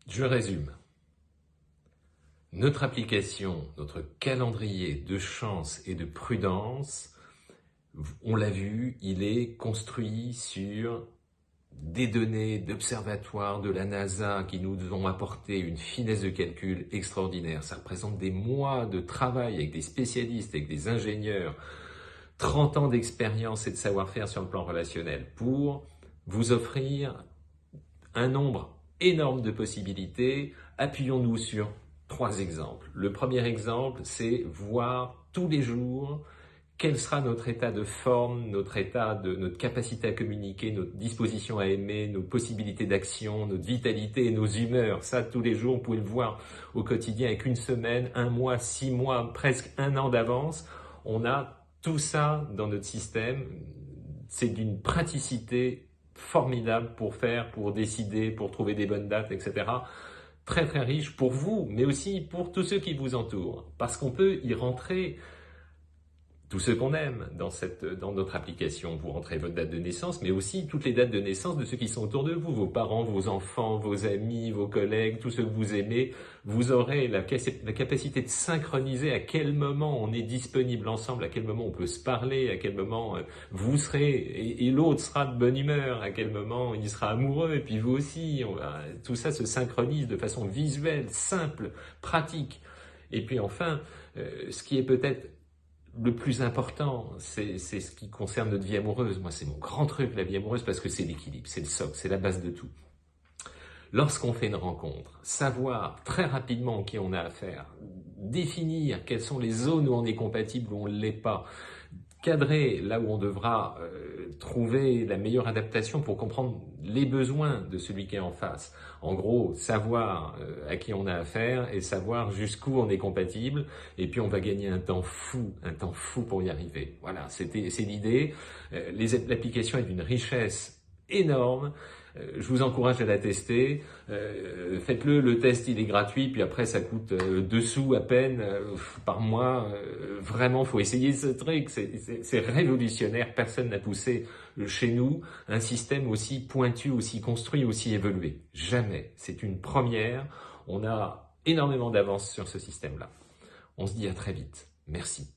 Je résume. Notre application, notre calendrier de chance et de prudence, on l'a vu, il est construit sur des données d'observatoires de la NASA qui nous ont apporté une finesse de calcul extraordinaire. Ça représente des mois de travail avec des spécialistes, avec des ingénieurs, 30 ans d'expérience et de savoir-faire sur le plan relationnel pour vous offrir un nombre énorme de possibilités. Appuyons-nous sur 3 exemples. Le premier exemple, c'est voir tous les jours quel sera notre état de forme, notre capacité à communiquer, notre disposition à aimer, nos possibilités d'action, notre vitalité et nos humeurs. Ça, tous les jours, vous pouvez le voir au quotidien avec une semaine, un mois, 6 mois, presque un an d'avance. On a tout ça dans notre système. C'est d'une praticité formidable pour faire, pour décider, pour trouver des bonnes dates, etc. Très très riche pour vous, mais aussi pour tous ceux qui vous entourent. Parce qu'on peut y rentrer tous ceux qu'on aime dans notre application. Vous rentrez votre date de naissance, mais aussi toutes les dates de naissance de ceux qui sont autour de vous, vos parents, vos enfants, vos amis, vos collègues, tous ceux que vous aimez. Vous aurez la capacité de synchroniser à quel moment on est disponible ensemble, à quel moment on peut se parler, à quel moment vous serez et l'autre sera de bonne humeur, à quel moment il sera amoureux, et puis vous aussi. Tout ça se synchronise de façon visuelle, simple, pratique. Et puis enfin, ce qui est peut-être le plus important, c'est ce qui concerne notre vie amoureuse. Moi, c'est mon grand truc, la vie amoureuse, parce que c'est l'équilibre, c'est le socle, c'est la base de tout. Lorsqu'on fait une rencontre, savoir très rapidement qui on a affaire, définir quelles sont les zones où on est compatible, où on ne l'est pas, cadrer là où on devra trouver la meilleure adaptation pour comprendre les besoins de celui qui est en face. En gros, savoir à qui on a affaire et savoir jusqu'où on est compatible. Et puis on va gagner un temps fou pour y arriver. Voilà, c'est l'idée. L'application est d'une richesse énorme. Je vous encourage à la tester. Faites-le, le test il est gratuit, puis après ça coûte 2 sous à peine par mois. Vraiment, faut essayer ce truc, c'est révolutionnaire. Personne n'a poussé chez nous un système aussi pointu, aussi construit, aussi évolué. Jamais. C'est une première. On a énormément d'avance sur ce système-là. On se dit à très vite. Merci.